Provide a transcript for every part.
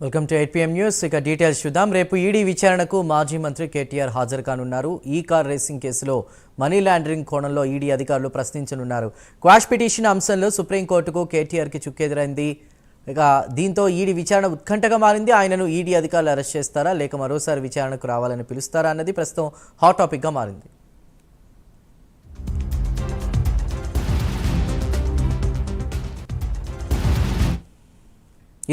Welcome to 8 PM news. ఇక details చూద్దాం. రేపు ఈడీ విచారణకు మాజీ మంత్రి కేటీఆర్ హాజరు కానున్నారు. ఈ కార్ రేసింగ్ కేసులో మనీ లాండరింగ్ కోణంలో ఈడీ అధికారులు ప్రశ్నించనున్నారు. క్వాష్ పిటిషన్ అంశంలో సుప్రీంకోర్టుకు కేటీఆర్కి చుక్కెదురైంది. ఇక దీంతో ఈడీ విచారణ ఉత్కంఠగా మారింది. ఆయనను ఈడీ అధికారులు అరెస్ట్ చేస్తారా లేక మరోసారి విచారణకు రావాలని పిలుస్తారా అన్నది ప్రస్తుతం హాట్ టాపిక్గా మారింది.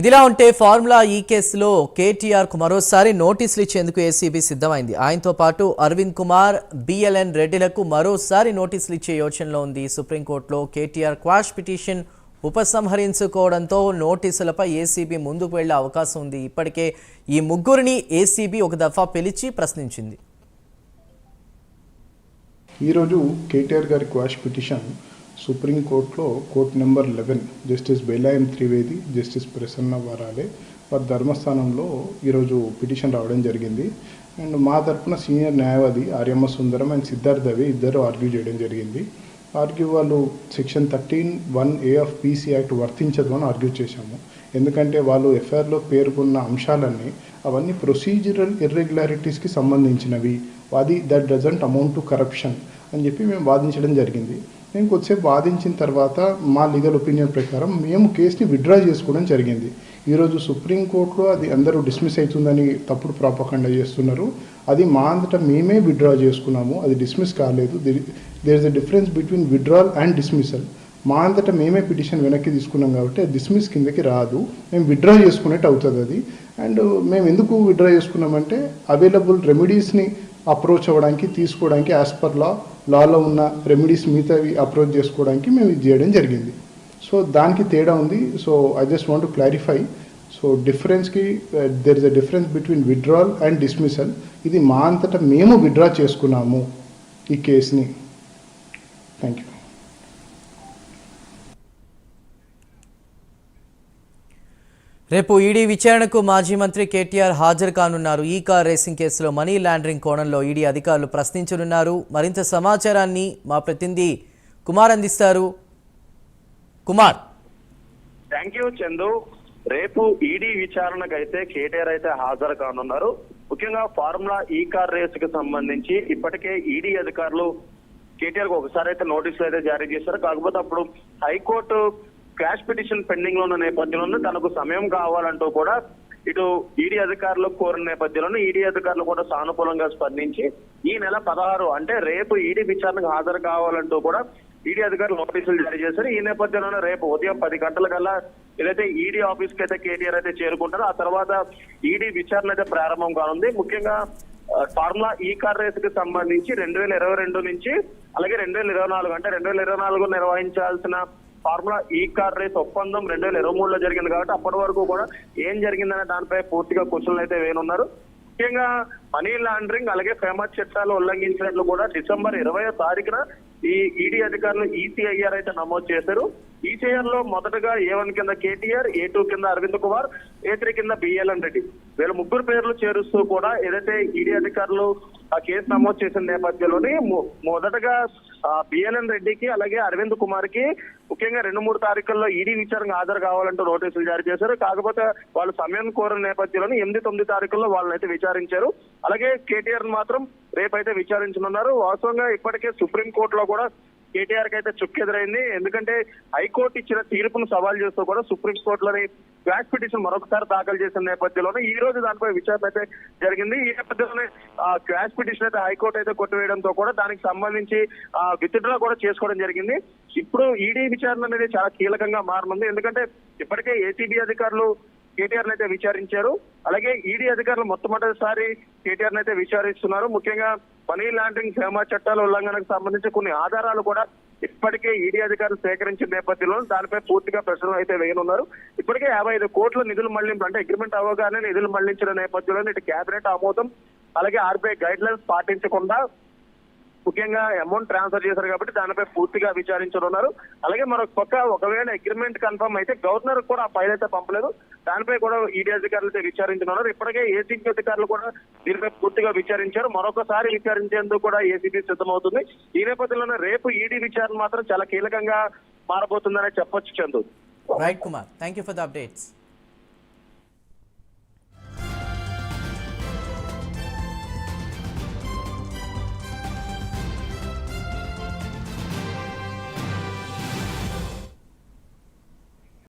ఇదిలా ఉంటే ఫార్ములా ఈ కేసులో కేటీఆర్కు మరోసారి నోటీసులు ఇచ్చేందుకు ఏసీబీ సిద్ధమైంది. ఆయనతో పాటు అరవింద్ కుమార్, బిఎల్ఎన్ రెడ్డిలకు మరోసారి నోటీసులు ఇచ్చే యోచనలో ఉంది. సుప్రీంకోర్టులో కేటీఆర్ క్వాష్ పిటిషన్ ఉపసంహరించుకోవడంతో నోటీసులపై ఏసీబీ ముందుకు వెళ్లే అవకాశం ఉంది. ఇప్పటికే ఈ ముగ్గురిని ఏసీబీ ఒక దఫా పిలిచి ప్రశ్నించింది. ఈరోజు కేటీఆర్ గారి క్వాష్ పిటిషన్ సుప్రీంకోర్టులో కోర్టు నెంబర్ 11 జస్టిస్ బెలాయం త్రివేది, జస్టిస్ ప్రసన్న వరాలే వారి ధర్మస్థానంలో ఈరోజు పిటిషన్ రావడం జరిగింది. అండ్ మా తరఫున సీనియర్ న్యాయవాది ఆర్యమ్మ సుందరం అండ్ సిద్ధార్థ్ దవే ఇద్దరు ఆర్గ్యూ చేయడం జరిగింది. వాళ్ళు section 13(1)A of PC act వర్తించదు అని ఆర్గ్యూ చేశాము. ఎందుకంటే వాళ్ళు ఎఫ్ఐఆర్లో పేర్కొన్న అంశాలన్నీ అవన్నీ ప్రొసీజరల్ ఇర్రెగ్యులారిటీస్కి సంబంధించినవి, అది that doesn't amount to corruption అని చెప్పి మేము వాదించడం జరిగింది. మేము కొద్దిసేపు వాదించిన తర్వాత మా లీగల్ ఒపీనియన్ ప్రకారం మేము కేసుని విత్డ్రా చేసుకోవడం జరిగింది. ఈరోజు సుప్రీంకోర్టులో అది అందరూ డిస్మిస్ అవుతుందని తప్పుడు ప్రాపకండా చేస్తున్నారు. అది మా అంతటా మేమే విత్డ్రా చేసుకున్నాము, అది డిస్మిస్ కాలేదు. There is a difference between withdrawal and dismissal. మా అంతటా మేమే పిటిషన్ వెనక్కి తీసుకున్నాం కాబట్టి అది డిస్మిస్ కిందకి రాదు, మేము విత్డ్రా చేసుకునేట్టు అవుతుంది అది. అండ్ మేము ఎందుకు విత్డ్రా చేసుకున్నామంటే అవైలబుల్ రెమెడీస్ని అప్రోచ్ అవ్వడానికి, తీసుకోవడానికి యాజ్ పర్ లాలో ఉన్న రెమెడీస్ మిగతావి అప్రోచ్ చేసుకోవడానికి మేము ఇది చేయడం జరిగింది. సో దానికి తేడా ఉంది. So I just want to clarify. So డిఫరెన్స్కి there is a difference between withdrawal and dismissal. ఇది మా అంతటా మేము విత్డ్రా చేసుకున్నాము ఈ కేసుని. Thank you. రేపు ఈడీ విచారణకు మాజీ మంత్రి కేటీఆర్ హాజరు కానున్నారు. ఈ కార్ రేసింగ్ కేసులో మనీ లాండరింగ్ కోణంలో ఈడీ అధికారులు ప్రశ్నించనున్నారు. మరింత సమాచారాన్ని మా ప్రతినిధి కుమార్ అందిస్తారు. కుమార్. Thank you Chandu. రేపు ఈడీ విచారణకు అయితే కేటీఆర్ అయితే హాజరు కానున్నారు. ముఖ్యంగా ఫార్ములా ఈ కార్ రేసుకు సంబంధించి ఇప్పటికే ఈడీ అధికారులు కేటీఆర్ కు ఒకసారి అయితే నోటీసులు అయితే జారీ చేశారు. కాకపోతే అప్పుడు హైకోర్టు క్వాష్ పిటిషన్ పెండింగ్ లో ఉన్న నేపథ్యంలో తనకు సమయం కావాలంటూ కూడా ఇటు ఈడీ అధికారులు కోరిన నేపథ్యంలో ఈడీ అధికారులు కూడా సానుకూలంగా స్పందించి ఈ నెల 16 అంటే రేపు ఈడీ విచారణకు హాజరు కావాలంటూ కూడా ఈడీ అధికారులు నోటీసులు జారీ చేశారు. ఈ నేపథ్యంలోనే రేపు ఉదయం 10 గంటల కల్లా ఏదైతే ఈడీ ఆఫీస్ కి అయితే కేటీఆర్ అయితే చేరుకుంటారో ఆ తర్వాత ఈడీ విచారణ అయితే ప్రారంభం కానుంది. ముఖ్యంగా ఫార్ములా ఈ కార్ రేస్ కి సంబంధించి 2022 నుంచి అలాగే 2024 అంటే 2024 నిర్వహించాల్సిన ఫార్ములా ఈ కార్ రేస్ ఒప్పందం 2023లో జరిగింది కాబట్టి అప్పటి వరకు కూడా ఏం జరిగిందనే దానిపై పూర్తిగా క్వశ్చన్లు అయితే వేయనున్నారు. ముఖ్యంగా మనీ లాండరింగ్ అలాగే ఫేమస్ చట్టాలు ఉల్లంఘించినట్లు కూడా డిసెంబర్ 20వ తారీఖున ఈ ఈడీ అధికారులు ఈసీఐఆర్ అయితే నమోదు చేశారు. ఈసీఐఆర్ లో మొదటగా A1 కింద కేటీఆర్, A2 కింద అరవింద్ కుమార్, A3 కింద బిఎల్ఎన్ రెడ్డి వీళ్ళ ముగ్గురు పేర్లు చేరుస్తూ కూడా ఏదైతే ఈడీ అధికారులు ఆ కేసు నమోదు చేసిన నేపథ్యంలోని మొదటగా బిఎల్ఎన్ రెడ్డికి అలాగే అరవింద్ కుమార్ కి ముఖ్యంగా 2-3 తారీఖుల్లో ఈడీ విచారణకు హాజరు కావాలంటూ నోటీసులు జారీ చేశారు. కాకపోతే వాళ్ళు సమయం కోరిన నేపథ్యంలోని 8-9 తారీఖుల్లో వాళ్ళని అయితే విచారించారు. అలాగే కేటీఆర్ మాత్రం రేపైతే విచారించనున్నారు. వాస్తవంగా ఇప్పటికే సుప్రీంకోర్టులో కూడా కేటీఆర్ కి అయితే చుక్కెదురైంది. ఎందుకంటే హైకోర్టు ఇచ్చిన తీర్పును సవాల్ చేస్తూ కూడా సుప్రీంకోర్టులోని క్వాష్ పిటిషన్ మరొకసారి దాఖలు చేసిన నేపథ్యంలోనే ఈ రోజు దానిపై విచారణ అయితే జరిగింది. ఈ నేపథ్యంలోనే క్వాష్ పిటిషన్ అయితే హైకోర్టు అయితే కొట్టివేయడంతో కూడా దానికి సంబంధించి విత్డ్రా కూడా చేసుకోవడం జరిగింది. ఇప్పుడు ఈడీ విచారణ అనేది చాలా కీలకంగా మారనుంది. ఎందుకంటే ఇప్పటికే ఏసీబీ అధికారులు కేటీఆర్ అయితే విచారించారు. అలాగే ఈడీ అధికారులు మొట్టమొదటిసారి కేటీఆర్ అయితే విచారిస్తున్నారు. ముఖ్యంగా మనీ లాండరింగ్ ఫేమా చట్టాల ఉల్లంఘనకు సంబంధించి కొన్ని ఆధారాలు కూడా ఇప్పటికే ఈడీ అధికారులు సేకరించిన నేపథ్యంలో దానిపై పూర్తిగా ప్రశ్నలు అయితే వేయనున్నారు. ఇప్పటికే 55 కోట్ల నిధులు మళ్లింపు అంటే అగ్రిమెంట్ అవగానే నిధులు మళ్లించిన నేపథ్యంలో ఇటు కేబినెట్ ఆమోదం అలాగే ఆర్బీఐ గైడ్ లైన్స్ పాటించకుండా ముఖ్యంగా అమౌంట్ ట్రాన్స్ఫర్ చేశారు కాబట్టి దానిపై పూర్తిగా విచారించనున్నారు. అలాగే మరొక పక్క ఒకవేళ అగ్రిమెంట్ కన్ఫర్మ్ అయితే గవర్నర్ కూడా ఆ ఫైల్ అయితే పంపలేదు, దానిపై కూడా ఈడీ అధికారులు అయితే విచారించనున్నారు. ఇప్పటికే ఏసీబీ అధికారులు కూడా దీనిపై పూర్తిగా విచారించారు. మరొకసారి విచారించేందుకు కూడా ఏసీబీ సిద్ధమవుతుంది. ఈ నేపథ్యంలోనే రేపు ఈడీ విచారణ మాత్రం చాలా కీలకంగా మారబోతుందనే చెప్పొచ్చు Chandu. Right Kumar, thank you for the updates.